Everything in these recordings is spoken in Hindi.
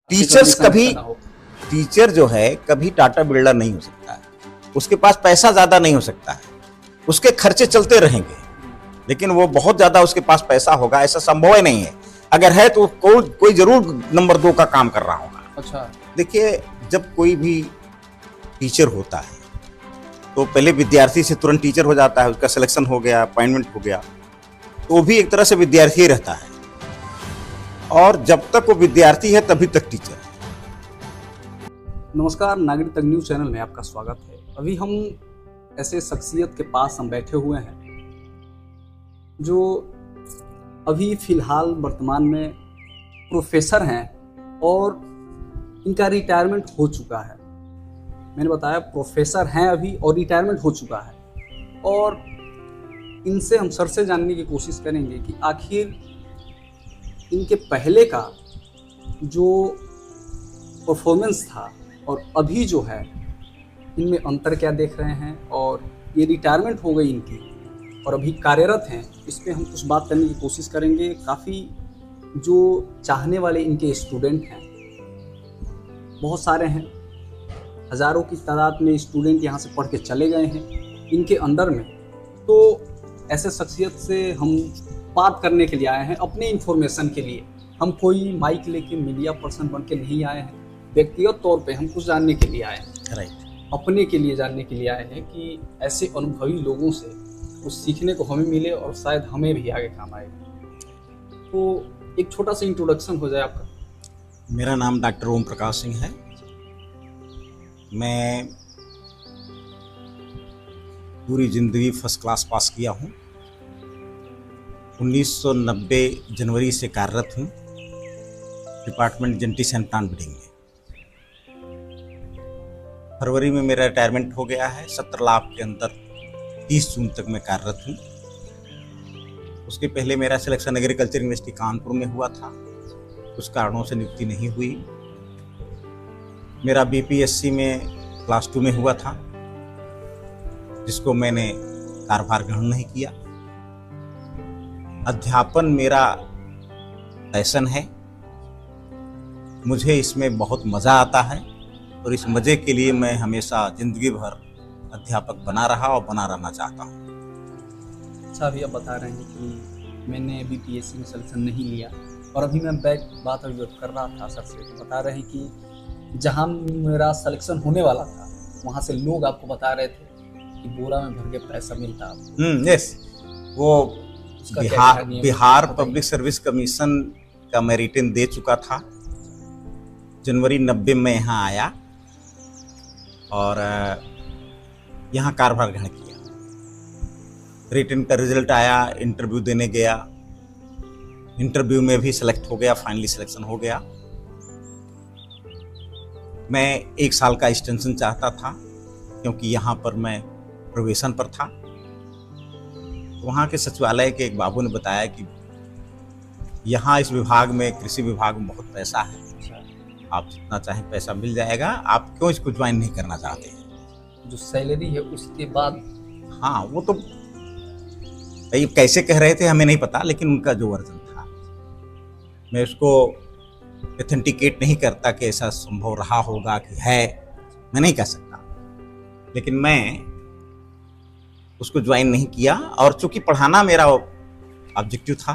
टीचर्स कभी ना हो। टीचर जो है कभी टाटा बिल्डर नहीं हो सकता है। उसके पास पैसा ज्यादा नहीं हो सकता है, उसके खर्चे चलते रहेंगे, लेकिन वो बहुत ज्यादा उसके पास पैसा होगा ऐसा संभव ही नहीं है। अगर है तो कोई जरूर नंबर 2 का काम कर रहा होगा। अच्छा। देखिए, जब कोई भी टीचर होता है तो पहले विद्यार्थी से तुरंत टीचर हो जाता है, उसका सिलेक्शन हो गया, अपॉइंटमेंट हो गया, तो वो भी एक तरह से विद्यार्थी ही रहता है, और जब तक वो विद्यार्थी है तभी तक टीचर है। नमस्कार, नागरिक तक न्यूज़ चैनल में आपका स्वागत है। अभी हम ऐसे शख्सियत के पास हम बैठे हुए हैं जो अभी फिलहाल वर्तमान में प्रोफेसर हैं और इनका रिटायरमेंट हो चुका है। मैंने बताया प्रोफेसर हैं अभी और रिटायरमेंट हो चुका है, और इनसे हम सर से जानने की कोशिश करेंगे कि आखिर इनके पहले का जो परफॉर्मेंस था और अभी जो है इनमें अंतर क्या देख रहे हैं, और ये रिटायरमेंट हो गई इनकी और अभी कार्यरत हैं, इस पर हम कुछ बात करने की कोशिश करेंगे। काफ़ी जो चाहने वाले इनके स्टूडेंट हैं बहुत सारे हैं, हज़ारों की तादाद में स्टूडेंट यहाँ से पढ़ के चले गए हैं इनके अंडर में। तो ऐसे शख्सियत से हम बात करने के लिए आए हैं, अपने इन्फॉर्मेशन के लिए। हम कोई माइक लेके मीडिया पर्सन बन के नहीं आए हैं, व्यक्तिगत तौर पे हम कुछ जानने के लिए आए हैं। राइट। अपने के लिए जानने के लिए आए हैं कि ऐसे अनुभवी लोगों से कुछ सीखने को हमें मिले और शायद हमें भी आगे काम आए। तो एक छोटा सा इंट्रोडक्शन हो जाए आपका। मेरा नाम डॉक्टर ओम प्रकाश सिंह है। मैं पूरी जिंदगी फर्स्ट क्लास पास किया हूँ। 1990 जनवरी से कार्यरत हूँ department genetics and plant breeding में। फरवरी में मेरा रिटायरमेंट हो गया है। 17 लाख के अंदर 30 जून तक मैं कार्यरत हूँ। उसके पहले मेरा सिलेक्शन एग्रीकल्चर यूनिवर्सिटी कानपुर में हुआ था, कुछ कारणों से नियुक्ति नहीं हुई। मेरा बीपीएससी में क्लास 2 में हुआ था, जिसको मैंने कार्यभार ग्रहण नहीं किया। अध्यापन मेरा पैशन है, मुझे इसमें बहुत मज़ा आता है, और इस मज़े के लिए मैं हमेशा ज़िंदगी भर अध्यापक बना रहा और बना रहना चाहता हूँ। अच्छा, अभी आप बता रहे हैं कि मैंने बीपीएससी में सिलेक्शन नहीं लिया, और अभी मैं बैक बात अभी कर रहा था सर से, तो बता रहे हैं कि जहाँ मेरा सिलेक्शन होने वाला था वहाँ से लोग आपको बता रहे थे कि बोरा में भर के पैसा मिलता आपको। यस, वो बिहार पब्लिक सर्विस कमीशन का मैं रिटर्न दे चुका था। जनवरी 90 में यहाँ आया और यहाँ कार्यभार ग्रहण किया। रिटर्न का रिजल्ट आया, इंटरव्यू देने गया, इंटरव्यू में भी सिलेक्ट हो गया, फाइनली सिलेक्शन हो गया। मैं 1 साल का एक्सटेंशन चाहता था, क्योंकि यहाँ पर मैं प्रोबेशन पर था। वहाँ के सचिवालय के एक बाबू ने बताया कि यहाँ इस विभाग में, कृषि विभाग में बहुत पैसा है, आप जितना चाहें पैसा मिल जाएगा, आप क्यों इसको ज्वाइन नहीं करना चाहते हैं? जो सैलरी है उसके बाद। हाँ, वो तो भाई कैसे कह रहे थे हमें नहीं पता, लेकिन उनका जो वर्जन था, मैं उसको ऑथेंटिकेट नहीं करता कि ऐसा संभव रहा होगा कि है, मैं नहीं कह सकता, लेकिन मैं उसको ज्वाइन नहीं किया। और चूंकि पढ़ाना मेरा ऑब्जेक्टिव था,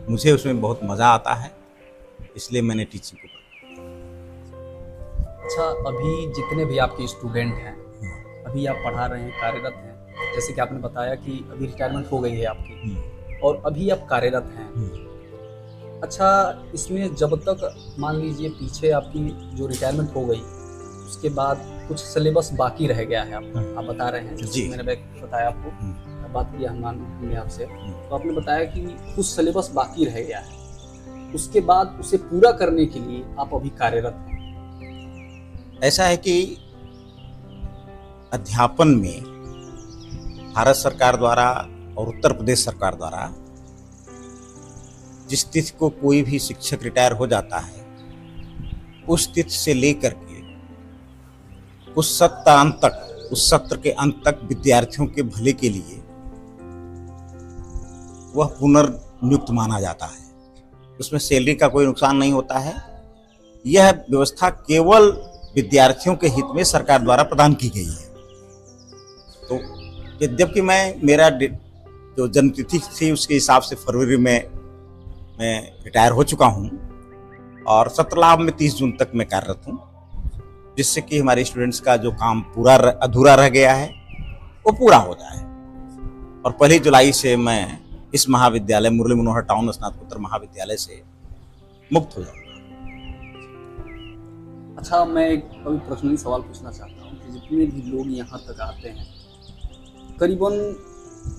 मुझे उसमें बहुत मज़ा आता है, इसलिए मैंने टीचिंग को। अच्छा, अभी जितने भी आपके स्टूडेंट हैं, अभी आप पढ़ा रहे हैं, कार्यरत हैं, जैसे कि आपने बताया कि अभी रिटायरमेंट हो गई है आपकी और अभी आप कार्यरत हैं। अच्छा, इसमें जब तक मान लीजिए पीछे आपकी जो रिटायरमेंट हो गई उसके बाद कुछ सिलेबस बाकी रह गया है आपका, आप बता रहे हैं, जैसे मैंने बताया आपको, बात किया हमने आपसे, तो आपने बताया कि कुछ सिलेबस बाकी रह गया है, उसके बाद उसे पूरा करने के लिए आप अभी कार्यरत हैं। ऐसा है कि अध्यापन में भारत सरकार द्वारा और उत्तर प्रदेश सरकार द्वारा जिस तिथि को कोई भी शिक्षक रिटायर हो जाता है, उस तिथि से लेकर के उस सत्र के अंत तक विद्यार्थियों के भले के लिए वह पुनर्नियुक्त माना जाता है। उसमें सैलरी का कोई नुकसान नहीं होता है, यह व्यवस्था केवल विद्यार्थियों के हित में सरकार द्वारा प्रदान की गई है। तो यद्यपि मेरा जो जन्मतिथि थी उसके हिसाब से फरवरी में मैं रिटायर हो चुका हूँ और सत्र लाभ में 30 जून तक मैं कार्यरत हूँ, जिससे कि हमारे स्टूडेंट्स का जो काम अधूरा रह गया है वो पूरा हो जाए और 1 जुलाई से मैं इस महाविद्यालय मुरली मनोहर टाउन स्नातकोत्तर महाविद्यालय से मुक्त हो जाऊंगा। अच्छा, मैं एक अभी पर्सनली सवाल पूछना चाहता हूँ कि जितने भी लोग यहाँ तक आते हैं करीबन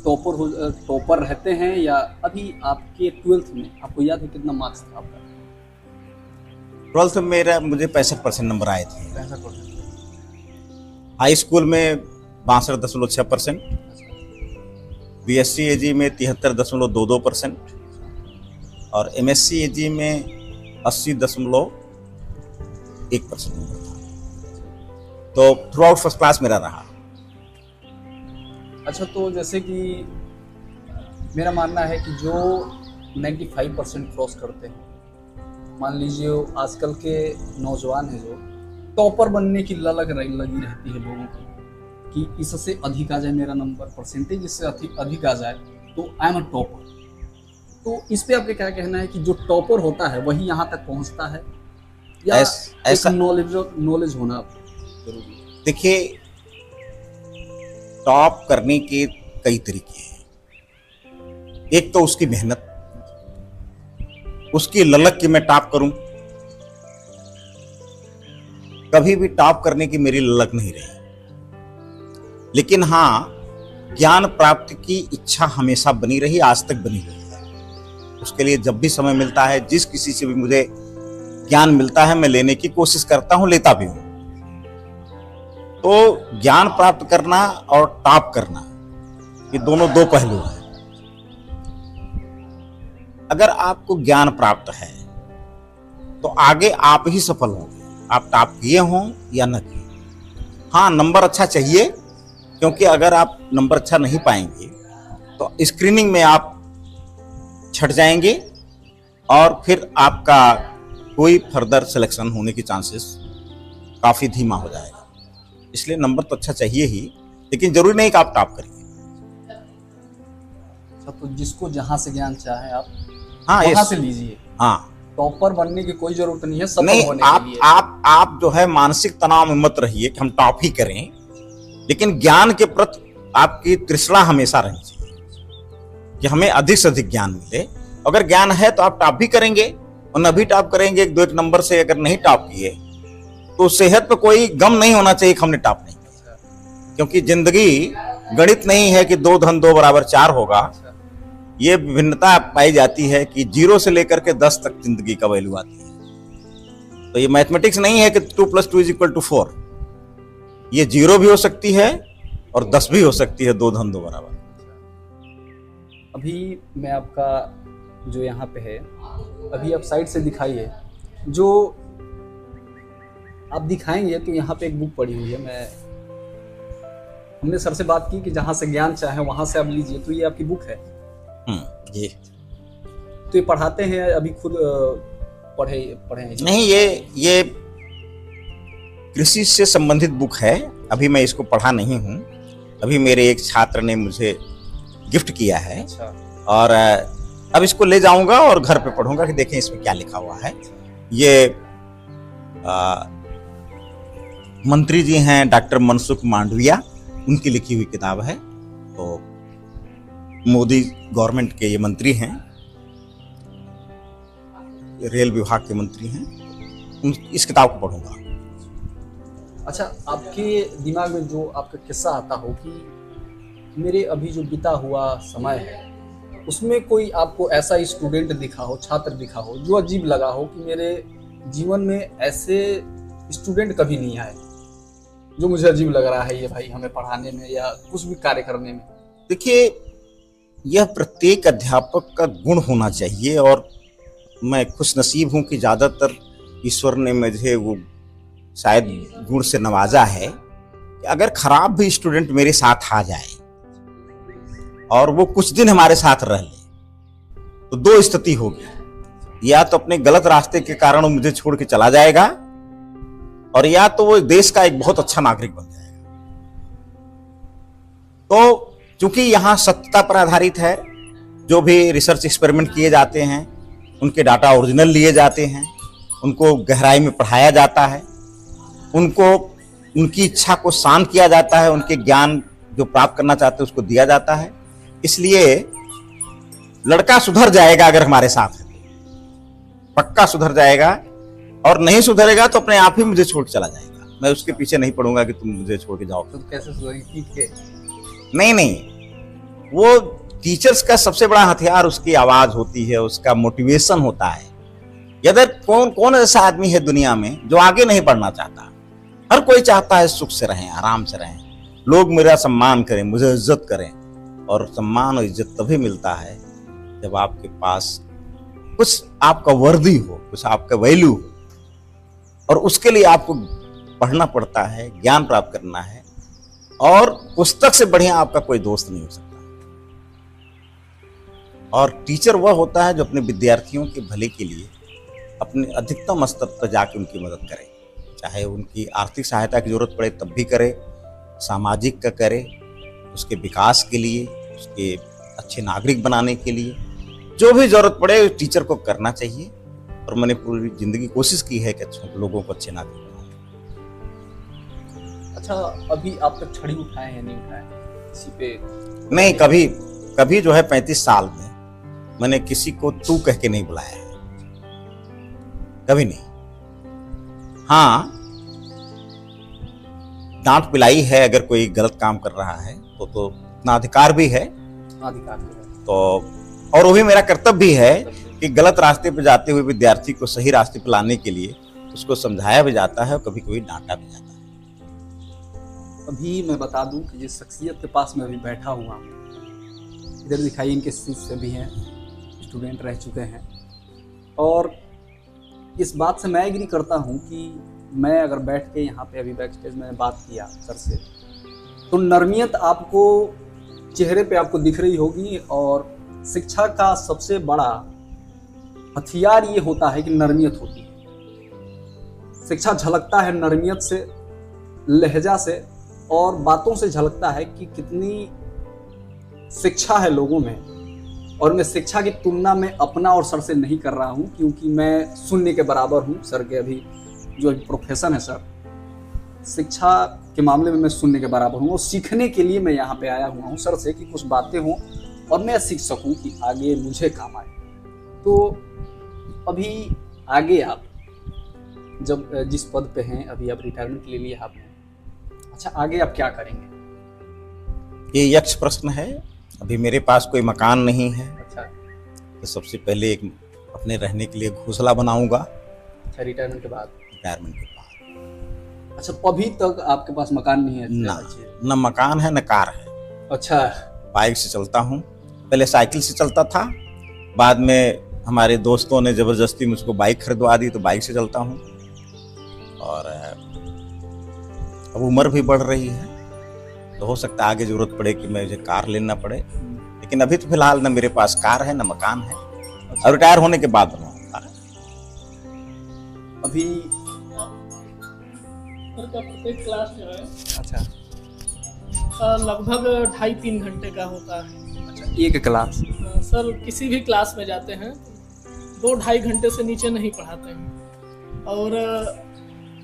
टॉपर रहते हैं, या अभी आपके 12th में आपको याद है कितना मार्क्स था आपका? 12th में मुझे 65% नंबर आए थे। 65%। हाई स्कूल में 62.6%, BSc AG में 73.22% और MSc AG में 80.1% नंबर था। तो थ्रू आउट फर्स्ट क्लास मेरा रहा। अच्छा, तो जैसे कि मेरा मानना है कि जो 95% क्रॉस करते हैं, मान लीजिए आजकल के नौजवान हैं जो टॉपर बनने की ललक लगी रहती है लोगों की कि इससे अधिक आ जाए मेरा नंबर, परसेंटेज इससे अधिक आ जाए तो आई एम अ टॉपर। तो इस पे आपका क्या कहना है कि जो टॉपर होता है वही यहाँ तक पहुँचता है, या ऐसा नॉलेज होना जरूरी है? देखिए, टॉप करने के कई तरीके हैं। एक तो उसकी मेहनत, उसकी ललक कि मैं टॉप करूं। कभी भी टॉप करने की मेरी ललक नहीं रही, लेकिन हाँ, ज्ञान प्राप्ति की इच्छा हमेशा बनी रही, आज तक बनी रही है। उसके लिए जब भी समय मिलता है, जिस किसी से भी मुझे ज्ञान मिलता है, मैं लेने की कोशिश करता हूं, लेता भी हूं। तो ज्ञान प्राप्त करना और टॉप करना, ये दोनों दो पहलू हैं। अगर आपको ज्ञान प्राप्त है तो आगे आप ही सफल होंगे, आप टॉप किए हों या न किए। हाँ, नंबर अच्छा चाहिए, क्योंकि अगर आप नंबर अच्छा नहीं पाएंगे तो स्क्रीनिंग में आप छट जाएंगे और फिर आपका कोई फर्दर सिलेक्शन होने की चांसेस काफी धीमा हो जाएगा। इसलिए नंबर तो अच्छा चाहिए ही, लेकिन जरूरी नहीं कि आप टॉप करिए। तो जिसको जहां से ज्ञान चाहे आप वहां से लीजिए। हाँ, टॉपर बनने की कोई जरूरत नहीं है, सफल नहीं, होने के लिए। आप जो है मानसिक तनाव में मत रहिए कि हम टॉप ही करें, लेकिन ज्ञान के प्रति आपकी तृष्णा हमेशा रहनी चाहिए कि हमें अधिक से अधिक ज्ञान मिले। अगर ज्ञान है तो आप टॉप भी करेंगे और न भी टॉप करेंगे, एक दो एक नंबर से अगर नहीं टॉप किए तो सेहत पे कोई गम नहीं होना चाहिए कि हमने टॉप नहीं किया, क्योंकि जिंदगी गणित नहीं है कि 2 + 2 = 4 होगा। ये भिन्नता पाई जाती है कि 0 से लेकर के 10 तक जिंदगी का वैल्यू आती है। तो ये मैथमेटिक्स नहीं है कि 2 + 2 = 4। ये 0 भी हो सकती है और 10 भी हो सकती है, 2 + 2 = अभी मैं आपका जो यहाँ पे है, अभी आप साइड से दिखाइए। जो आप दिखाएंगे तो यहाँ पे एक बुक पड़ी हुई है, हमने सर से बात की कि जहाँ से ज्ञान चाहे वहां से आप लीजिए, तो ये आपकी बुक है। ये तो ये पढ़ाते हैं, अभी खुद पढ़े हैं? नहीं, ये कृषि से संबंधित बुक है। अभी मैं इसको पढ़ा नहीं हूँ, अभी मेरे एक छात्र ने मुझे गिफ्ट किया है। अच्छा। और अब इसको ले जाऊंगा और घर पे पढ़ूंगा कि देखें इसमें क्या लिखा हुआ है। ये मंत्री जी हैं डॉक्टर मनसुख मांडविया, उनकी लिखी हुई किताब है। तो मोदी गवर्नमेंट के ये मंत्री हैं, रेल विभाग के मंत्री हैं। इस किताब को पढ़ूंगा। अच्छा, आपके दिमाग में जो आपका किस्सा आता हो कि मेरे अभी जो बीता हुआ समय है उसमें कोई आपको ऐसा स्टूडेंट दिखा हो, छात्र दिखा हो जो अजीब लगा हो कि मेरे जीवन में ऐसे स्टूडेंट कभी नहीं आए, जो मुझे अजीब लग रहा है ये भाई हमें पढ़ाने में या कुछ भी कार्य करने में? देखिए, यह प्रत्येक अध्यापक का गुण होना चाहिए और मैं खुशनसीब हूं कि ज़्यादातर ईश्वर ने मुझे वो शायद गुण से नवाजा है कि अगर खराब भी स्टूडेंट मेरे साथ आ जाए और वो कुछ दिन हमारे साथ रह ले तो 2 स्थिति होगी। या तो अपने गलत रास्ते के कारण वो मुझे छोड़ के चला जाएगा, और या तो वो देश का एक बहुत अच्छा नागरिक बन जाएगा। तो चूंकि यहां सत्यता पर आधारित है, जो भी रिसर्च एक्सपेरिमेंट किए जाते हैं उनके डाटा ओरिजिनल लिए जाते हैं, उनको गहराई में पढ़ाया जाता है, उनको उनकी इच्छा को शांत किया जाता है, उनके ज्ञान जो प्राप्त करना चाहते हैं उसको दिया जाता है। इसलिए लड़का सुधर जाएगा अगर हमारे साथ है, पक्का सुधर जाएगा, और नहीं सुधरेगा तो अपने आप ही मुझे छोड़ चला जाएगा। मैं उसके पीछे नहीं पड़ूंगा कि तुम मुझे छोड़ के जाओ। तो कैसे सुधरेंगे? पीट के? नहीं, वो टीचर्स का सबसे बड़ा हथियार उसकी आवाज होती है, उसका मोटिवेशन होता है। यदि कौन ऐसा आदमी है दुनिया में जो आगे नहीं बढ़ना चाहता? हर कोई चाहता है सुख से रहें, आराम से रहें, लोग मेरा सम्मान करें, मुझे इज्जत करें। और सम्मान और इज्जत तभी मिलता है जब आपके पास कुछ आपका वर्दी हो, कुछ आपका वैल्यू हो, और उसके लिए आपको पढ़ना पड़ता है, ज्ञान प्राप्त करना है, और पुस्तक से बढ़िया आपका कोई दोस्त नहीं हो सकता। और टीचर वह होता है जो अपने विद्यार्थियों के भले के लिए अपने अधिकतम स्तर पर जाके उनकी मदद करे, चाहे उनकी आर्थिक सहायता की जरूरत पड़े तब भी करे, सामाजिक का करे, उसके विकास के लिए, उसके अच्छे नागरिक बनाने के लिए जो भी जरूरत पड़े टीचर को करना चाहिए। और मैंने पूरी जिंदगी कोशिश की है कि अच्छे लोगों को अच्छे नागरिक बनाऊं। अच्छा, अभी आप तक छड़ी उठाए हैं नहीं उठाए किसी पे? नहीं, कभी जो है 35 साल में मैंने किसी को तू कह के नहीं बुलाया है, कभी नहीं। हाँ, डांट पिलाई है अगर कोई गलत काम कर रहा है तो इतना अधिकार भी है, तो और वो भी मेरा कर्तव्य भी है कि गलत रास्ते पे जाते हुए विद्यार्थी को सही रास्ते पे लाने के लिए उसको समझाया भी जाता है और कभी कभी डांटा भी जाता है। अभी मैं बता दूं कि जिस शख्सियत के पास मैं अभी बैठा हुआ हूँ, इधर दिखाई इनके शिष्य भी हैं, स्टूडेंट रह चुके हैं, और इस बात से मैं एग्री करता हूँ कि मैं अगर बैठ के यहाँ पे अभी बैक स्टेज मैंने बात किया सर से, तो नरमियत आपको चेहरे पे आपको दिख रही होगी। और शिक्षा का सबसे बड़ा हथियार ये होता है कि नरमियत होती है। शिक्षा झलकता है नरमियत से, लहजा से और बातों से झलकता है कि कितनी शिक्षा है लोगों में। और मैं शिक्षा की तुलना में अपना और सर से नहीं कर रहा हूँ, क्योंकि मैं शून्य के बराबर हूँ। सर के अभी जो प्रोफेशन है सर, शिक्षा के मामले में मैं शून्य के बराबर हूँ, और सीखने के लिए मैं यहाँ पे आया हुआ हूँ सर से कि कुछ बातें हों और मैं सीख सकूँ कि आगे मुझे काम आए। तो अभी आगे आप जब जिस पद पे हैं, अभी आप रिटायरमेंट ले लिया आपने, अच्छा आगे आप क्या करेंगे? ये यक्ष प्रश्न है। अभी मेरे पास कोई मकान नहीं है। अच्छा, तो सबसे पहले एक अपने रहने के लिए घोंसला बनाऊंगा। अच्छा, रिटायरमेंट के बाद? रिटायरमेंट के बाद। अच्छा, अभी तक आपके पास मकान नहीं है? न मकान है न कार है। अच्छा, बाइक से चलता हूँ, पहले साइकिल से चलता था, बाद में हमारे दोस्तों ने जबरदस्ती मुझको बाइक खरीदवा दी तो बाइक से चलता हूँ। और अब उम्र भी बढ़ रही है तो हो सकता है आगे जरूरत पड़े कि मुझे कार लेना पड़े, लेकिन अभी तो फिलहाल न मेरे पास कार है न मकान है। और रिटायर होने के बाद बनवाऊंगा। अभी सर का प्रत्येक क्लास जो है अच्छा लगभग 2.5-3 घंटे का होता है। अच्छा, एक क्लास? सर किसी भी क्लास में जाते हैं 2-2.5 घंटे से नीचे नहीं पढ़ाते हैं। और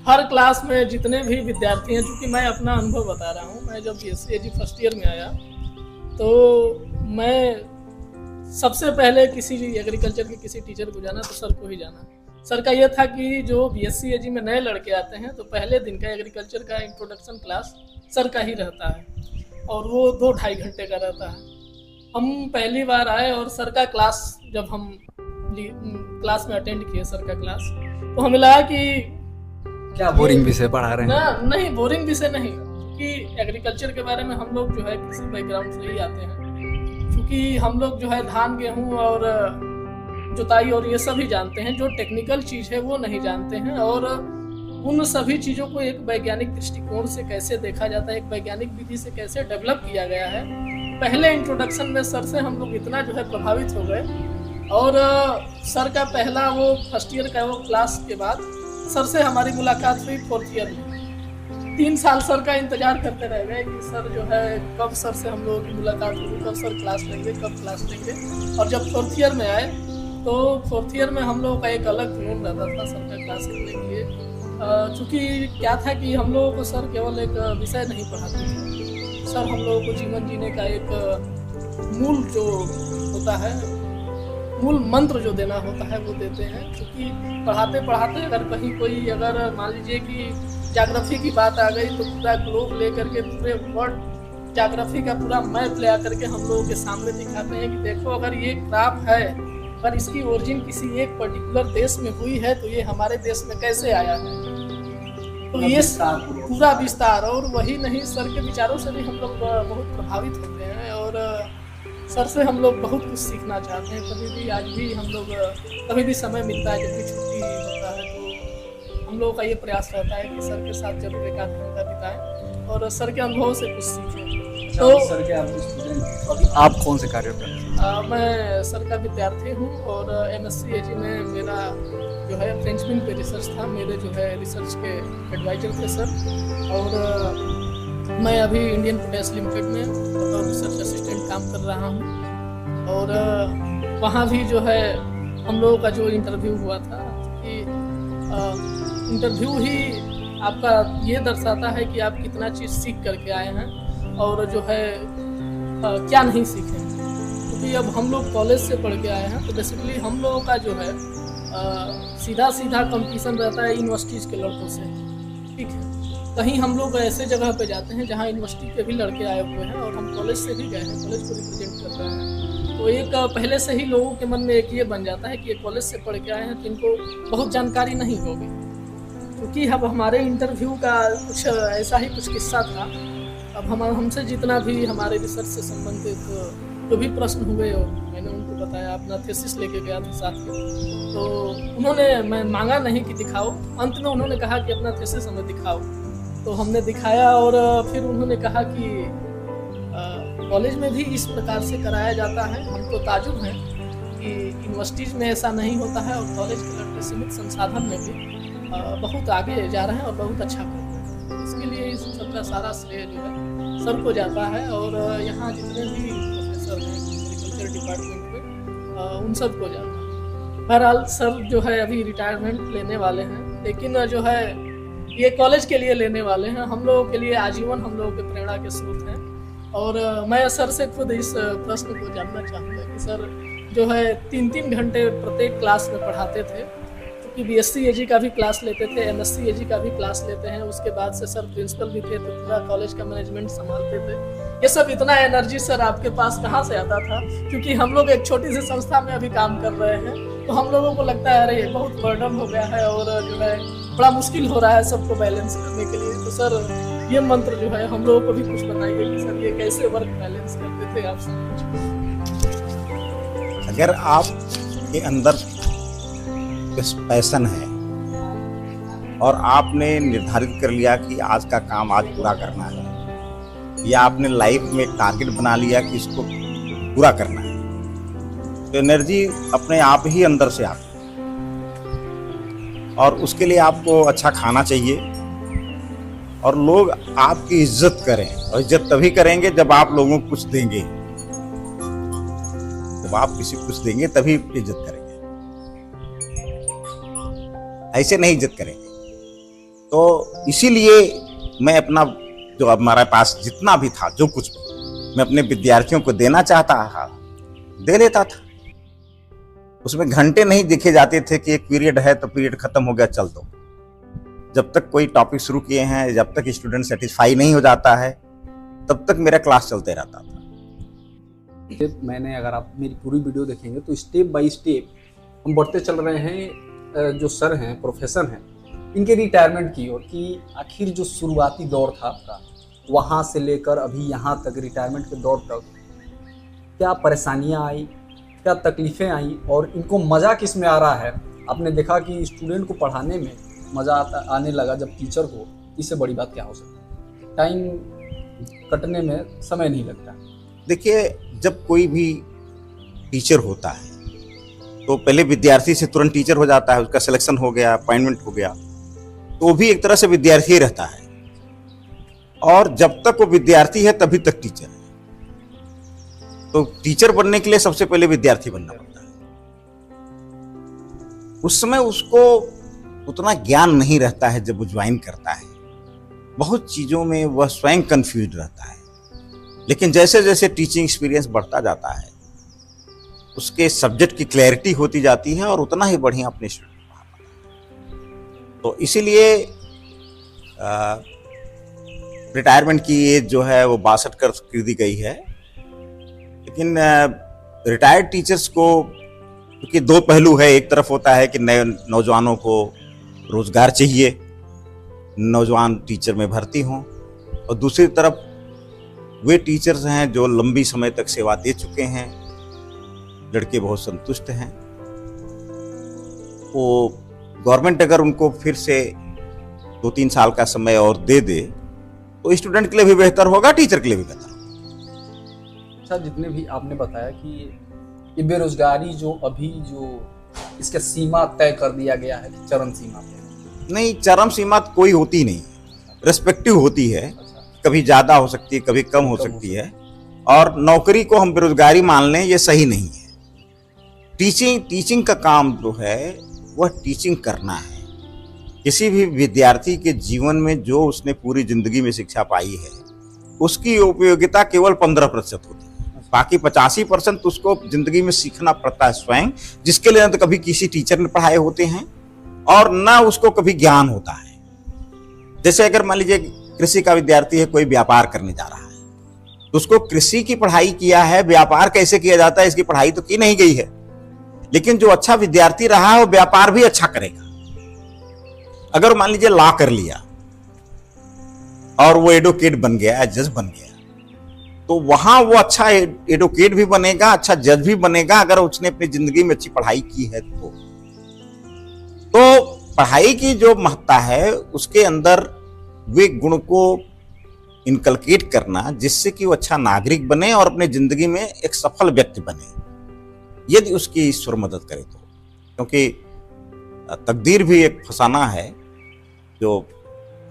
हर क्लास में जितने भी विद्यार्थी हैं, चूँकि मैं अपना अनुभव बता रहा हूँ, मैं जब BSc फर्स्ट ईयर में आया तो मैं सबसे पहले किसी एग्रीकल्चर के किसी टीचर को जाना तो सर को ही जाना। सर का यह था कि जो BSc AG में नए लड़के आते हैं तो पहले दिन का एग्रीकल्चर का इंट्रोडक्शन क्लास सर का ही रहता है, और वो 2-2.5 घंटे का रहता है। हम पहली बार आए और सर का क्लास जब हम क्लास में अटेंड किए सर का क्लास, तो हमें लगा कि क्या बोरिंग विषय पढ़ा रहे हैं? नहीं, बोरिंग विषय नहीं, क्योंकि एग्रीकल्चर के बारे में हम लोग जो है किसी बैकग्राउंड से ही आते हैं। क्योंकि हम लोग जो है धान गेहूं और जुताई और ये सभी जानते हैं, जो टेक्निकल चीज़ है वो नहीं जानते हैं। और उन सभी चीज़ों को एक वैज्ञानिक दृष्टिकोण से कैसे देखा जाता है, एक वैज्ञानिक विधि से कैसे डेवलप किया गया है, पहले इंट्रोडक्शन में सर से हम लोग इतना जो है प्रभावित हो गए और सर का पहला वो फर्स्ट ईयर का वो क्लास के बाद सर से हमारी मुलाकात हुई फोर्थ ईयर में। 3 साल सर का इंतजार करते रह गए कि सर जो है कब सर से हम लोगों की मुलाकात होगी, कब सर क्लास लेंगे, कब क्लास लेंगे। और जब फोर्थ ईयर में आए तो फोर्थ ईयर में हम लोगों का एक अलग जुनून रहता था सर का क्लास करने के लिए। चूँकि क्या था कि हम लोगों को सर केवल एक विषय नहीं पढ़ाते थे, सर हम लोगों को जीवन जीने का एक मूल जो होता है, मूल मंत्र जो देना होता है वो देते हैं। क्योंकि पढ़ाते पढ़ाते अगर कहीं कोई अगर मान लीजिए कि ज्योग्राफी की बात आ गई तो पूरा ग्लोब ले करके पूरे वर्ल्ड ज्योग्राफी का पूरा मैप ले आकर के हम लोगों के सामने दिखाते हैं कि देखो अगर ये क्राफ्ट है, अगर इसकी ओरिजिन किसी एक पर्टिकुलर देश में हुई है तो ये हमारे देश में कैसे आया है। तो ये पूरा विस्तार, और वही नहीं सर के विचारों से भी हम लोग बहुत प्रभावित होते हैं और सर से हम लोग बहुत कुछ सीखना चाहते हैं। कभी भी आज भी हम लोग कभी भी समय मिलता है, जब भी छुट्टी होता है तो हम लोगों का ये प्रयास रहता है कि सर के साथ जरूर एक आध घंटा बिताएं और सर के अनुभव से कुछ सीखें। तो सर के आप स्टूडेंट हैं, तो अभी आप कौन से कार्य कर रहे हैं? मैं सर का विद्यार्थी हूँ और MSc AG में मेरा जो है फ्रेंचमिन पे रिसर्च था, मेरे जो है रिसर्च के एडवाइजर थे सर। और मैं अभी इंडियन पोटैश लिमिटेड में रिसर्च असिस्टेंट काम कर रहा हूँ। और वहाँ भी जो है हम लोगों का जो इंटरव्यू हुआ था कि इंटरव्यू ही आपका ये दर्शाता है कि आप कितना चीज़ सीख करके आए हैं और जो है क्या नहीं सीखे। क्योंकि अब हम लोग कॉलेज से पढ़ के आए हैं तो बेसिकली हम लोगों का जो है सीधा सीधा कंपटीशन रहता है यूनिवर्सिटीज़ के लड़कों से, ठीक है। कहीं हम लोग ऐसे जगह पे जाते हैं जहाँ यूनिवर्सिटी के भी लड़के आए हुए हैं और हम कॉलेज से भी गए हैं, कॉलेज को रिप्रेजेंट कर रहे हैं। तो एक पहले से ही लोगों के मन में एक ये बन जाता है कि ये कॉलेज से पढ़ के आए हैं तो इनको बहुत जानकारी नहीं होगी। क्योंकि अब हमारे इंटरव्यू का कुछ ऐसा ही कुछ किस्सा था। अब हमसे जितना भी हमारे रिसर्च से संबंधित जो भी प्रश्न हुए और मैंने उनको बताया, अपना थीसिस लेके गया था साथ में, तो उन्होंने मैं मांगा नहीं कि दिखाओ, अंत में उन्होंने कहा कि अपना थीसिस हमें दिखाओ। तो हमने दिखाया और फिर उन्होंने कहा कि कॉलेज में भी इस प्रकार से कराया जाता है। हमको ताजुब है कि यूनिवर्सिटीज़ में ऐसा नहीं होता है और कॉलेज के लड़के सीमित संसाधन में भी बहुत आगे जा रहे हैं और बहुत अच्छा कर रहे हैं। इसके लिए इस सबका सारा श्रेय जो है सर को जाता है और यहाँ जितने भी प्रोफेसर हैं एग्रीकल्चर डिपार्टमेंट में उन सब को जाता है। बहरहाल सर जो है अभी रिटायरमेंट लेने वाले हैं, लेकिन जो है ये कॉलेज के लिए लेने वाले हैं। हम लोगों के लिए आजीवन हम लोगों के प्रेरणा के स्रोत हैं। और मैं सर से खुद इस प्रश्न को जानना चाहूँगा कि सर जो है 3-3 घंटे प्रत्येक क्लास में पढ़ाते थे, क्योंकि BSc AG का भी क्लास लेते थे, MSc AG का भी क्लास लेते हैं। उसके बाद से सर प्रिंसिपल भी थे तो पूरा कॉलेज का मैनेजमेंट संभालते थे। ये सब इतना एनर्जी सर आपके पास कहाँ से आता था? क्योंकि हम लोग एक छोटी सी संस्था में अभी काम कर रहे हैं तो हम लोगों को लगता है अरे बहुत बर्डन हो गया है और जो है बड़ा मुश्किल हो रहा है सबको बैलेंस करने के लिए। तो सर ये मंत्र जो है हम लोगों को भी कुछ बताइए कि सर ये कैसे वर्क बैलेंस करते थे आप सब? अगर आप के अंदर पैशन है और आपने निर्धारित कर लिया कि आज का काम आज पूरा करना है, या आपने लाइफ में एक टारगेट बना लिया कि इसको पूरा करना है, तो एनर्जी अपने आप ही अंदर से आती है। और उसके लिए आपको अच्छा खाना चाहिए और लोग आपकी इज्जत करें, और इज्जत तभी करेंगे जब आप लोगों को कुछ देंगे। जब आप किसी को कुछ देंगे तभी इज्जत करेंगे, ऐसे नहीं इज्जत करेंगे। तो इसीलिए मैं अपना जो हमारे पास जितना भी था, जो कुछ भी मैं अपने विद्यार्थियों को देना चाहता था, दे देता था। उसमें घंटे नहीं देखे जाते थे कि एक पीरियड है तो पीरियड खत्म हो गया चल दो। जब तक कोई टॉपिक शुरू किए हैं, जब तक स्टूडेंट सेटिस्फाई नहीं हो जाता है, तब तक मेरा क्लास चलते रहता था। मैंने अगर आप मेरी पूरी वीडियो देखेंगे तो स्टेप बाय स्टेप हम बढ़ते चल रहे हैं। जो सर हैं, प्रोफेसर हैं, इनके रिटायरमेंट की ओर, कि आखिर जो शुरुआती दौर था आपका, वहाँ से लेकर अभी यहाँ तक रिटायरमेंट के दौर तक क्या परेशानियाँ आई, क्या तकलीफ़ें आई और इनको मज़ा किस में आ रहा है। आपने देखा कि स्टूडेंट को पढ़ाने में मज़ा आने लगा जब टीचर को, इससे बड़ी बात क्या हो सकती है? टाइम कटने में समय नहीं लगता। देखिए, जब कोई भी टीचर होता है तो पहले विद्यार्थी से तुरंत टीचर हो जाता है, उसका सिलेक्शन हो गया, अपॉइंटमेंट हो गया, तो वो भी एक तरह से विद्यार्थी ही रहता है। और जब तक वो विद्यार्थी है तभी तक टीचर है। तो टीचर बनने के लिए सबसे पहले विद्यार्थी बनना पड़ता है। उस समय उसको उतना ज्ञान नहीं रहता है जब वो ज्वाइन करता है, बहुत चीजों में वह स्वयं कंफ्यूज रहता है। लेकिन जैसे जैसे टीचिंग एक्सपीरियंस बढ़ता जाता है, उसके सब्जेक्ट की क्लैरिटी होती जाती है और उतना ही बढ़िया अपने स्टूडेंट पढ़ा पाता है। तो इसीलिए रिटायरमेंट की एज जो है वो 62 कर दी गई है। लेकिन रिटायर्ड टीचर्स को, क्योंकि दो पहलू है, एक तरफ होता है कि नए नौजवानों को रोजगार चाहिए, नौजवान टीचर में भर्ती हों, और दूसरी तरफ वे टीचर्स हैं जो लंबी समय तक सेवा दे चुके हैं, लड़के बहुत संतुष्ट हैं। वो गवर्नमेंट अगर उनको फिर से 2-3 साल का समय और दे दे तो स्टूडेंट के लिए भी बेहतर होगा, टीचर के लिए भी बेहतर होगा। अच्छा, जितने भी आपने बताया कि ये बेरोजगारी जो अभी जो इसका सीमा तय कर दिया गया है, चरम सीमा पे नहीं, चरम सीमा कोई होती नहीं, रेस्पेक्टिव होती है, कभी ज्यादा हो सकती है, कभी कम हो सकती है। और नौकरी को हम बेरोजगारी मान लें, ये सही नहीं है। टीचिंग का काम जो है वह टीचिंग करना है। किसी भी विद्यार्थी के जीवन में जो उसने पूरी जिंदगी में शिक्षा पाई है, उसकी उपयोगिता केवल 15% होती है, बाकी 85% उसको जिंदगी में सीखना पड़ता है स्वयं, जिसके लिए न तो कभी किसी टीचर ने पढ़ाए होते हैं और ना उसको कभी ज्ञान होता है। जैसे अगर मान लीजिए कृषि का विद्यार्थी है, कोई व्यापार करने जा रहा है, तो उसको कृषि की पढ़ाई किया है, व्यापार कैसे किया जाता है इसकी पढ़ाई तो की नहीं गई है। लेकिन जो अच्छा विद्यार्थी रहा है वो व्यापार भी अच्छा करेगा। अगर मान लीजिए लॉ कर लिया और वो एडवोकेट बन गया, जज बन गया, तो वहां वो अच्छा एडवोकेट भी बनेगा, अच्छा जज भी बनेगा, अगर उसने अपनी जिंदगी में अच्छी पढ़ाई की है तो पढ़ाई की जो महत्ता है उसके अंदर वे गुण को इनकलकेट करना, जिससे कि वो अच्छा नागरिक बने और अपने जिंदगी में एक सफल व्यक्ति बने, यदि उसकी ईश्वर मदद करे तो। क्योंकि तकदीर भी एक फसाना है जो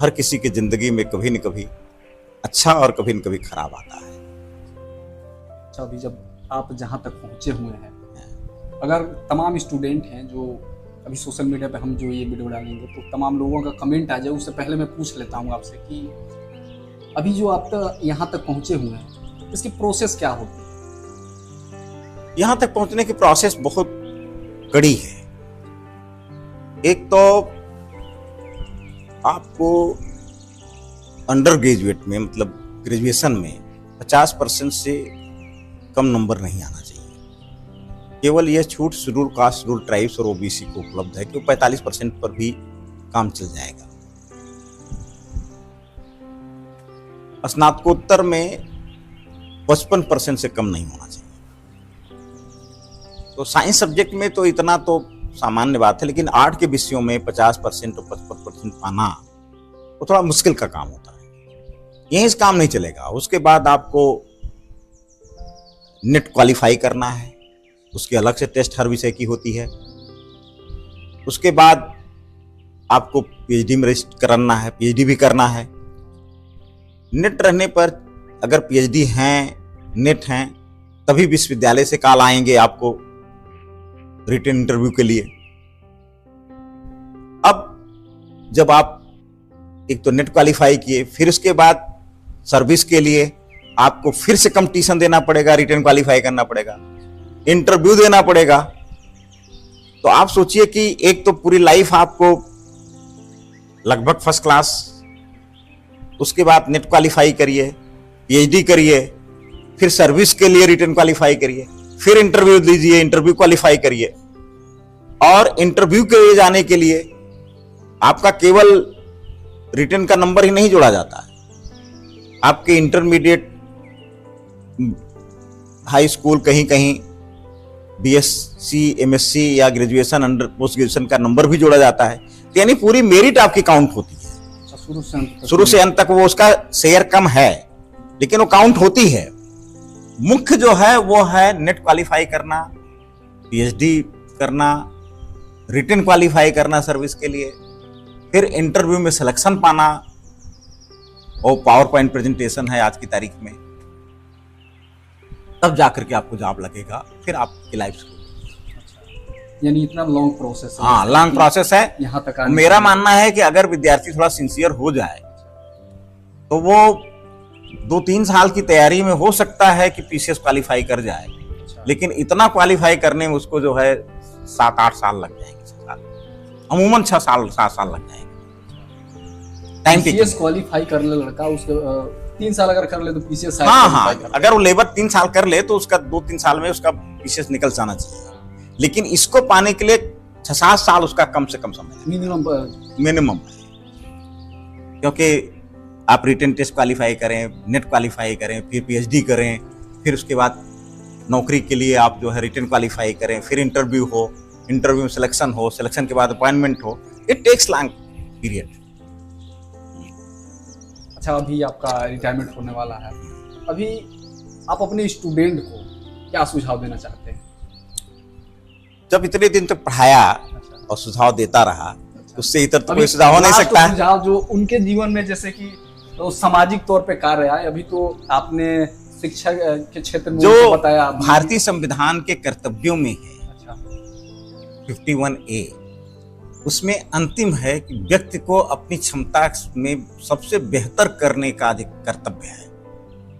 हर किसी की जिंदगी में कभी न कभी अच्छा और कभी न कभी खराब आता है। अच्छा, अभी जब आप जहाँ तक पहुँचे हुए हैं, अगर तमाम स्टूडेंट हैं जो अभी सोशल मीडिया पे हम जो ये वीडियो डालेंगे तो तमाम लोगों का कमेंट आ जाए, उससे पहले मैं पूछ लेता हूँ आपसे कि अभी जो आप यहाँ तक पहुँचे हुए हैं, इसकी प्रोसेस क्या होती है? यहाँ तक पहुँचने की प्रोसेस बहुत कड़ी है। एक तो आपको अंडर ग्रेजुएट में, मतलब ग्रेजुएशन में 50% से कम नंबर नहीं आना चाहिए। केवल यह छूट शेड्यूल कास्ट, शेड्यूल ट्राइब्स और ओबीसी को उपलब्ध है कि वो 45% पर भी काम चल जाएगा। स्नातकोत्तर में 55% से कम नहीं होना चाहिए। तो साइंस सब्जेक्ट में तो इतना तो सामान्य बात है, लेकिन आर्ट के विषयों में 50% और 55% पाना वो थोड़ा मुश्किल का काम होता है। यहीं से काम नहीं चलेगा। उसके बाद आपको नेट क्वालिफाई करना है, उसकी अलग से टेस्ट हर विषय की होती है। उसके बाद आपको पीएचडी में रजिस्टर करना है, पीएचडी भी करना है। नेट रहने पर अगर पीएचडी हैं, नेट हैं, तभी विश्वविद्यालय से कॉल आएंगे आपको रिटन इंटरव्यू के लिए। अब जब आप एक तो नेट क्वालिफाई किए, फिर उसके बाद सर्विस के लिए आपको फिर से कंपटीशन देना पड़ेगा, रिटन क्वालिफाई करना पड़ेगा, इंटरव्यू देना पड़ेगा। तो आप सोचिए कि एक तो पूरी लाइफ आपको लगभग फर्स्ट क्लास, उसके बाद नेट क्वालिफाई करिए, पीएचडी करिए, फिर सर्विस के लिए रिटन क्वालिफाई करिए, फिर इंटरव्यू दीजिए, इंटरव्यू क्वालिफाई करिए। और इंटरव्यू के लिए जाने के लिए आपका केवल रिटन का नंबर ही नहीं जोड़ा जाता है, आपके इंटरमीडिएट, हाई स्कूल, कहीं कहीं बीएससी, एमएससी या ग्रेजुएशन, अंडर पोस्ट ग्रेजुएशन का नंबर भी जोड़ा जाता है। यानी पूरी मेरिट आपकी काउंट होती है। शुरू से अंत तक वो उसका शेयर कम है, लेकिन वो काउंट होती है। मुख्य जो है वो है नेट क्वालिफाई करना, पीएचडी करना, रिटन क्वालिफाई करना सर्विस के लिए, फिर इंटरव्यू में सिलेक्शन पाना, और पावर पॉइंट प्रेजेंटेशन है आज की तारीख में, तब जाकर के आपको जॉब लगेगा, फिर आपकी लाइफ। यानी इतना लॉन्ग प्रोसेस है। हाँ, लॉन्ग प्रोसेस है। यहाँ तक मेरा मानना है कि अगर विद्यार्थी थोड़ा सिंसियर हो जाए तो वो 2-3 साल की तैयारी में हो सकता है कि पीसीएस क्वालिफाई कर जाए, लेकिन इतना क्वालिफाई करने में उसको जो है 7-8 साल लग जाएंगे, 6 साल, अमूमन 6 साल 7 साल लग जाएंगे टाइम पीसीएस क्वालिफाई कर ले लड़का, उसके 3 साल अगर कर ले तो पीसीएस। हाँ, अगर वो लेबर 3 साल कर ले तो उसका 2-3 साल में उसका पीसीएस निकल जाना चाहिए, लेकिन इसको पाने के लिए 6-7 साल उसका कम से कम समय मिनिमम, क्योंकि आप रिटन टेस्ट क्वालिफाई करें, नेट क्वालिफाई करें, फिर पीएचडी करें, फिर उसके बाद नौकरी के लिए आप जो है रिटन क्वालिफाई करें, फिर इंटरव्यू हो, इंटरव्यू में सिलेक्शन हो, सिलेक्शन के बाद अपॉइंटमेंट हो, इट टेक्स लॉन्ग पीरियड। अच्छा, अभी आपका रिटायरमेंट होने वाला है, अभी आप अपने स्टूडेंट को क्या सुझाव देना चाहते हैं? जब इतने दिन तक पढ़ाया और सुझाव देता रहा, उससे इतर तो कोई सुझाव हो नहीं सकता है। सुझाव जो उनके जीवन में, जैसे कि तो सामाजिक तौर पे कार्य आए, अभी तो आपने शिक्षा के क्षेत्र में जो बताया, भारतीय संविधान के कर्तव्यों में है 51A, उसमें अंतिम है कि व्यक्ति को अपनी क्षमता में सबसे बेहतर करने का कर्तव्य है।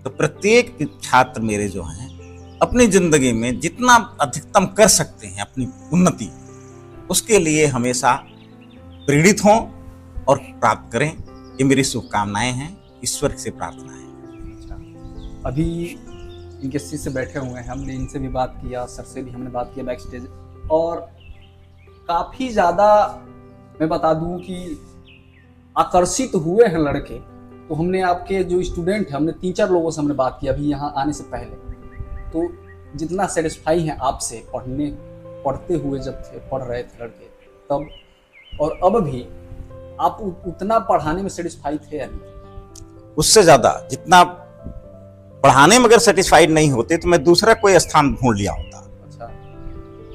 तो प्रत्येक छात्र मेरे जो हैं अपनी जिंदगी में जितना अधिकतम कर सकते हैं अपनी उन्नति, उसके लिए हमेशा प्रेरित हों और प्राप्त करें। ये मेरी शुभकामनाएं हैं, ईश्वर से प्रार्थना है। अभी इनके शिष्य बैठे हुए हैं, हमने इनसे भी बात किया, सर से भी हमने बात किया बैक स्टेज, और काफ़ी ज़्यादा मैं बता दूं कि आकर्षित हुए हैं लड़के। तो हमने आपके जो स्टूडेंट हैं, हमने 3-4 लोगों से हमने बात की अभी यहाँ आने से पहले, तो जितना सेटिस्फाई हैं आपसे पढ़ते हुए जब थे, पढ़ रहे थे लड़के तब, और अब भी आप उतना पढ़ाने में सेटिस्फाई थे या नहीं? उससे ज्यादा, जितना पढ़ाने में अगर सेटिस्फाइड नहीं होते तो मैं दूसरा कोई स्थान ढूंढ लिया होता। अच्छा,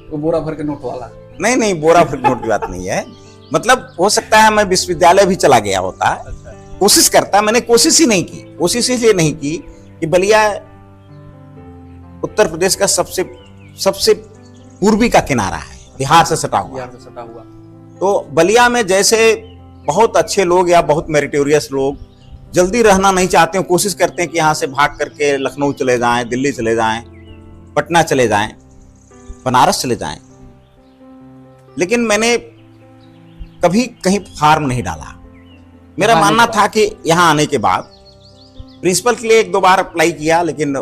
तो बोरा भर के नोट वाला? नहीं, बोरा भर के नोट की बात नहीं है, मतलब हो सकता है मैं विश्वविद्यालय भी चला गया होता। अच्छा। कोशिश करता, मैंने कोशिश ही नहीं की। कोशिश इसलिए नहीं की कि बलिया उत्तर प्रदेश का सबसे पूर्वी का किनारा है, बिहार से सटा हुआ। तो बलिया में जैसे बहुत अच्छे लोग या बहुत मेरिटोरियस लोग जल्दी रहना नहीं चाहते हैं, कोशिश करते हैं कि यहाँ से भाग करके लखनऊ चले जाएं, दिल्ली चले जाएं, पटना चले जाएं, बनारस चले जाएं, लेकिन मैंने कभी कहीं फार्म नहीं डाला। मेरा मानना था कि यहाँ आने के बाद प्रिंसिपल के लिए 1-2 बार अप्लाई किया, लेकिन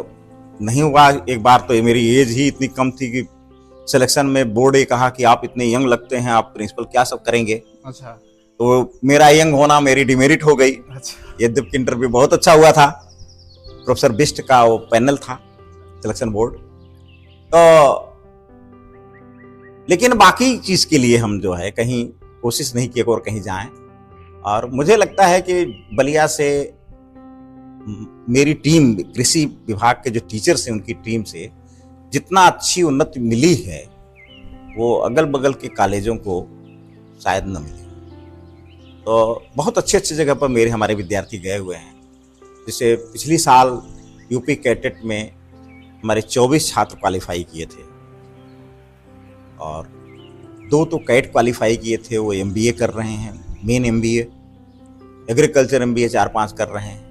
नहीं हुआ। एक बार तो मेरी एज ही इतनी कम थी कि सिलेक्शन में बोर्ड ने कहा कि आप इतने यंग लगते हैं, आप प्रिंसिपल क्या सब करेंगे। अच्छा। तो मेरा यंग होना मेरी डिमेरिट हो गई। अच्छा। यद्यपि इंटरव्यू बहुत अच्छा हुआ था, प्रोफेसर बिस्ट का वो पैनल था सिलेक्शन बोर्ड, तो लेकिन बाकी चीज के लिए हम जो है कहीं कोशिश नहीं किए और कहीं जाएं। और मुझे लगता है कि बलिया से मेरी टीम, कृषि विभाग के जो टीचर्स हैं उनकी टीम से जितना अच्छी उन्नति मिली है वो अगल बगल के कॉलेजों को शायद न मिले। तो बहुत अच्छे जगह पर हमारे विद्यार्थी गए हुए हैं। जैसे पिछली साल यूपी कैडेट में हमारे 24 छात्र क्वालिफाई किए थे, और 2 तो कैट क्वालिफाई किए थे, वो MBA कर रहे हैं, मेन MBA, एग्रीकल्चर MBA 4-5 कर रहे हैं,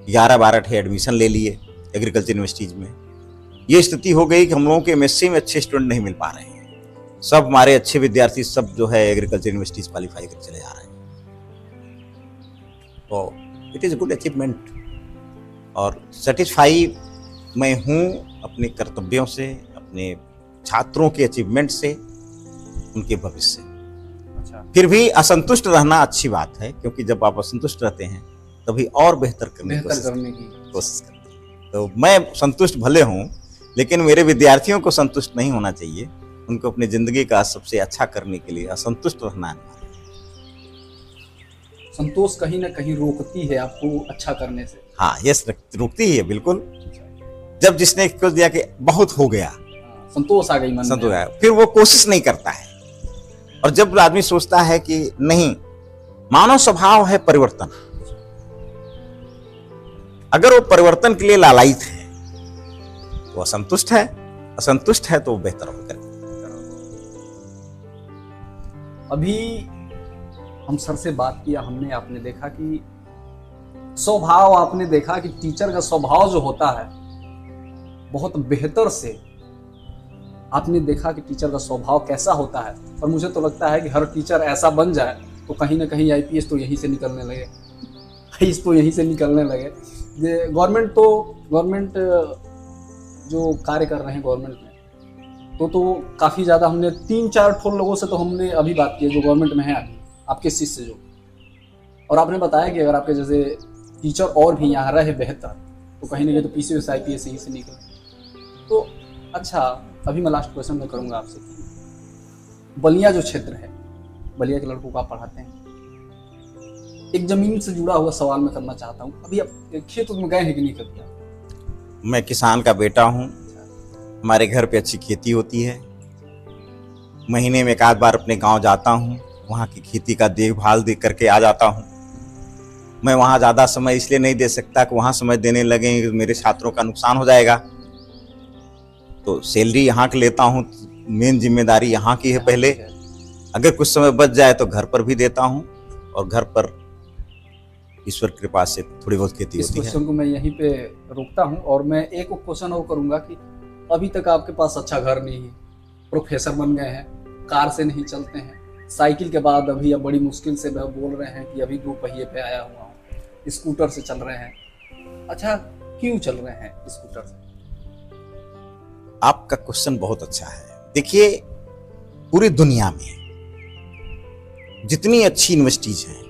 11-12 एडमिशन ले लिए एग्रीकल्चर यूनिवर्सिटीज में। ये स्थिति हो गई कि हम लोगों के MSc में अच्छे स्टूडेंट नहीं मिल पा रहे हैं। सब हमारे अच्छे विद्यार्थी सब जो है एग्रीकल्चर यूनिवर्सिटीज क्वालिफाई कर चले जा रहे हैं। तो इट इज़ गुड अचीवमेंट, और सेटिस्फाई मैं हूँ अपने कर्तव्यों से, अपने छात्रों के अचीवमेंट से, उनके भविष्य से। अच्छा। फिर फिर भी असंतुष्ट रहना अच्छी बात है, क्योंकि जब आप असंतुष्ट रहते हैं तभी और बेहतर करने की कोशिश करते हैं। तो मैं संतुष्ट भले हूँ, लेकिन मेरे विद्यार्थियों को संतुष्ट नहीं होना चाहिए। उनको अपनी जिंदगी का सबसे अच्छा करने के लिए असंतुष्ट रहना है। संतोष कहीं ना कहीं रोकती है आपको अच्छा करने से। हाँ, यस, रोकती ही है बिल्कुल। जब जिसने एक्सक्यूज दिया कि बहुत हो गया, संतोष आ गई मन संतोष में। आया, फिर वो कोशिश नहीं करता है। और जब आदमी सोचता है कि नहीं, मानव स्वभाव है परिवर्तन, अगर वो परिवर्तन के लिए लालायित है तो असंतुष्ट है, असंतुष्ट है तो वो बेहतर होकर। अभी हम सर से बात किया, हमने आपने देखा कि स्वभाव, आपने देखा कि टीचर का स्वभाव जो होता है बहुत बेहतर से आपने देखा कि टीचर का स्वभाव कैसा होता है। और मुझे तो लगता है कि हर टीचर ऐसा बन जाए तो कहीं ना कहीं आईपीएस तो यहीं से निकलने लगे, आईएएस तो यहीं से निकलने लगे। गवर्नमेंट जो कार्य कर रहे हैं गवर्नमेंट में तो काफ़ी ज़्यादा हमने 3-4 ठोल लोगों से तो हमने अभी बात की जो गवर्नमेंट में है अभी आपके शिष्य जो, और आपने बताया कि अगर आपके जैसे टीचर और भी यहाँ रहे बेहतर तो कहीं ना कहीं तो पीसीएस आईपीएस यहीं से निकले। तो अच्छा, अभी मैं लास्ट क्वेश्चन में करूँगा आपसे कि बलिया जो क्षेत्र है, बलिया के लड़कों को आप पढ़ाते हैं, एक जमीन से जुड़ा हुआ सवाल मैं करना चाहता हूँ। अभी आप खेत में गए हैं कि नहीं कभी आप? मैं किसान का बेटा हूँ, हमारे घर पे अच्छी खेती होती है, महीने में एक आध बार अपने गांव जाता हूँ, वहाँ की खेती का देखभाल देख करके आ जाता हूँ। मैं वहाँ ज़्यादा समय इसलिए नहीं दे सकता कि वहाँ समय देने लगे मेरे छात्रों का नुकसान हो जाएगा, तो सैलरी यहाँ की लेता हूँ, मेन जिम्मेदारी यहाँ की है पहले। अगर कुछ समय बच जाए तो घर पर भी देता हूँ, और घर पर ईश्वर कृपा से थोड़ी बहुत खेती इस होती है। क्वेश्चन को मैं यहीं पे रोकता हूँ और मैं एक क्वेश्चन और करूँगा कि अभी तक आपके पास अच्छा घर नहीं है, प्रोफेसर बन गए हैं, कार से नहीं चलते हैं, साइकिल के बाद अभी अब बड़ी मुश्किल से बोल रहे हैं कि अभी 2 पहिए पे आया हुआ हूँ, स्कूटर से चल रहे हैं। अच्छा, क्यों चल रहे हैं स्कूटर से? आपका क्वेश्चन बहुत अच्छा है। देखिए, पूरी दुनिया में जितनी अच्छी यूनिवर्सिटीज हैं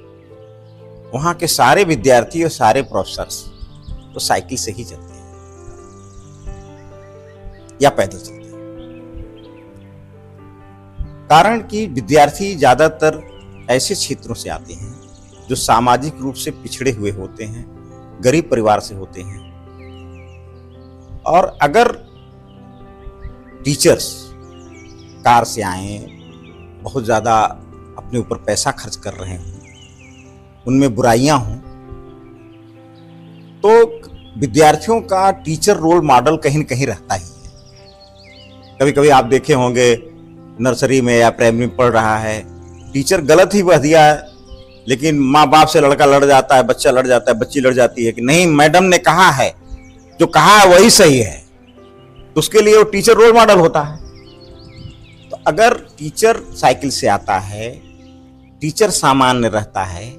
वहाँ के सारे विद्यार्थी और सारे प्रोफेसर्स तो साइकिल से ही चलते हैं या पैदल चलते हैं। कारण कि विद्यार्थी ज्यादातर ऐसे क्षेत्रों से आते हैं जो सामाजिक रूप से पिछड़े हुए होते हैं, गरीब परिवार से होते हैं। और अगर टीचर्स कार से आए, बहुत ज़्यादा अपने ऊपर पैसा खर्च कर रहे हों, उनमें बुराइयां हों, तो विद्यार्थियों का टीचर रोल मॉडल कहीं न कहीं रहता ही है। कभी कभी आप देखे होंगे नर्सरी में या प्राइमरी में पढ़ रहा है, टीचर गलत ही बह दिया है, लेकिन माँ बाप से लड़का लड़ जाता है, बच्चा लड़ जाता है, बच्ची लड़ जाती है कि नहीं मैडम ने कहा है, जो कहा है वही सही है, तो उसके लिए वो टीचर रोल मॉडल होता है। तो अगर टीचर साइकिल से आता है, टीचर सामान्य रहता है,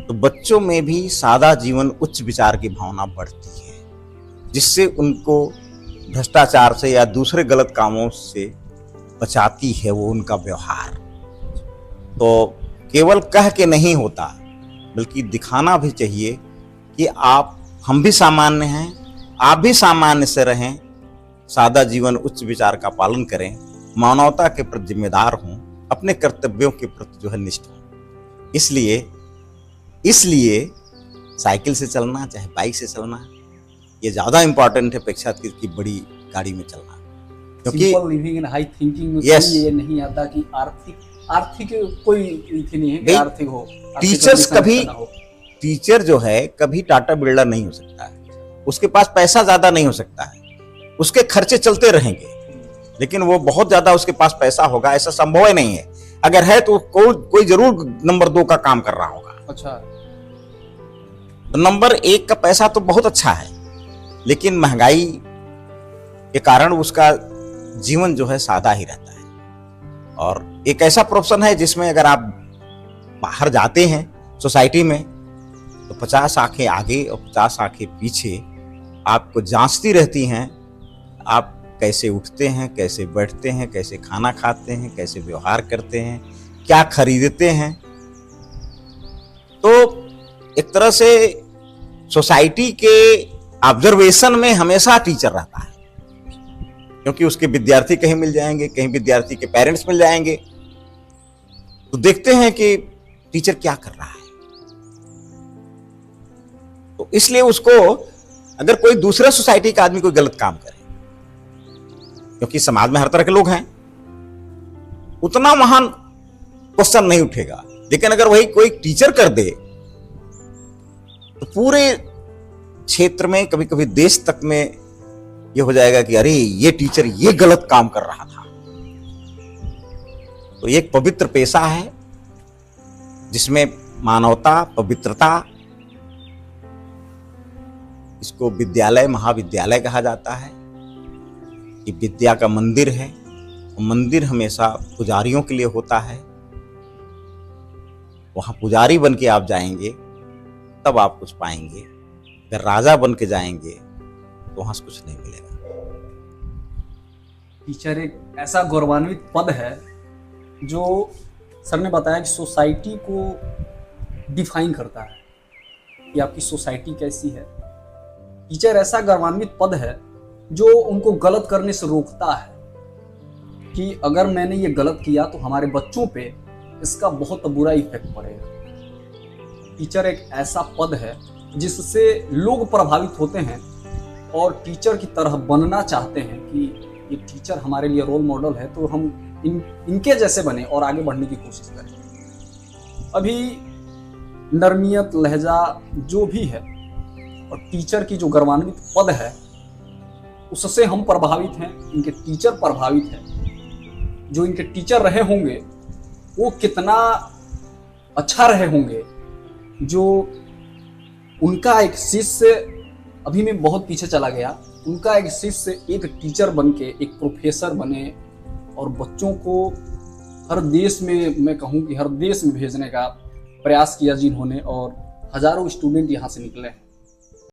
तो बच्चों में भी सादा जीवन उच्च विचार की भावना बढ़ती है, जिससे उनको भ्रष्टाचार से या दूसरे गलत कामों से बचाती है वो उनका व्यवहार। तो केवल कह के नहीं होता, बल्कि दिखाना भी चाहिए कि हम भी सामान्य हैं, आप भी सामान्य से रहें, सादा जीवन उच्च विचार का पालन करें, मानवता के प्रति जिम्मेदार हों, अपने कर्तव्यों के प्रति जो है निष्ठ हों। इसलिए साइकिल से चलना चाहे बाइक से चलना ये ज्यादा इंपॉर्टेंट है अपेक्षाकृत की बड़ी गाड़ी में चलना, क्योंकि simple living and high thinking में Yes. ये नहीं आता कि आर्थिक कोई थी नहीं है कि नहीं, आर्थिक हो, टीचर्स आर्थिक कभी condition ना हो। टीचर जो है कभी टाटा बिल्डर नहीं हो सकता है, उसके पास पैसा ज्यादा नहीं हो सकता है, उसके खर्चे चलते रहेंगे, लेकिन वो बहुत ज्यादा उसके पास पैसा होगा ऐसा संभव ही नहीं है। अगर है तो कोई जरूर नंबर 2 का काम कर रहा होगा। अच्छा, तो नंबर 1 का पैसा तो बहुत अच्छा है, लेकिन महंगाई के कारण उसका जीवन जो है सादा ही रहता है। और एक ऐसा प्रोफेशन है जिसमें अगर आप बाहर जाते हैं सोसाइटी में तो 50 आंखें आगे और 50 आंखें पीछे आपको जांचती रहती हैं, आप कैसे उठते हैं, कैसे बैठते हैं, कैसे खाना खाते हैं, कैसे व्यवहार करते हैं, क्या खरीदते हैं। तो एक तरह से सोसाइटी के ऑब्जर्वेशन में हमेशा टीचर रहता है, क्योंकि उसके विद्यार्थी कहीं मिल जाएंगे, कहीं विद्यार्थी के पेरेंट्स मिल जाएंगे, तो देखते हैं कि टीचर क्या कर रहा है। तो इसलिए उसको अगर कोई दूसरा सोसाइटी का आदमी कोई गलत काम करे, क्योंकि समाज में हर तरह के लोग हैं, उतना महान क्वेश्चन नहीं उठेगा। लेकिन अगर वही कोई टीचर कर दे तो पूरे क्षेत्र में, कभी कभी देश तक में ये हो जाएगा कि अरे ये टीचर ये गलत काम कर रहा था। तो ये एक पवित्र पेशा है जिसमें मानवता, पवित्रता, इसको विद्यालय, महाविद्यालय कहा जाता है। ये विद्या का मंदिर है, और मंदिर हमेशा पुजारियों के लिए होता है। वहां पुजारी बन के आप जाएंगे तब आप कुछ पाएंगे, अगर राजा बन के जाएंगे तो वहां से कुछ नहीं मिलेगा। टीचर एक ऐसा गौरवान्वित पद है जो सर ने बताया कि सोसाइटी को डिफाइन करता है कि आपकी सोसाइटी कैसी है। टीचर ऐसा गौरवान्वित पद है जो उनको गलत करने से रोकता है कि अगर मैंने ये गलत किया तो हमारे बच्चों पे इसका बहुत बुरा इफेक्ट पड़ेगा। टीचर एक ऐसा पद है जिससे लोग प्रभावित होते हैं और टीचर की तरह बनना चाहते हैं कि ये टीचर हमारे लिए रोल मॉडल है, तो हम इनके जैसे बने और आगे बढ़ने की कोशिश करें। अभी नरमियत, लहजा जो भी है और टीचर की जो गौरवान्वित पद है उससे हम प्रभावित हैं, इनके टीचर प्रभावित हैं। जो इनके टीचर रहे होंगे वो कितना अच्छा रहे होंगे। जो उनका एक शिष्य, अभी मैं बहुत पीछे चला गया, उनका एक शिष्य एक टीचर बन के एक प्रोफेसर बने और बच्चों को हर देश में, मैं कहूँ कि हर देश में भेजने का प्रयास किया जिन्होंने, और हजारों स्टूडेंट यहाँ से निकले हैं।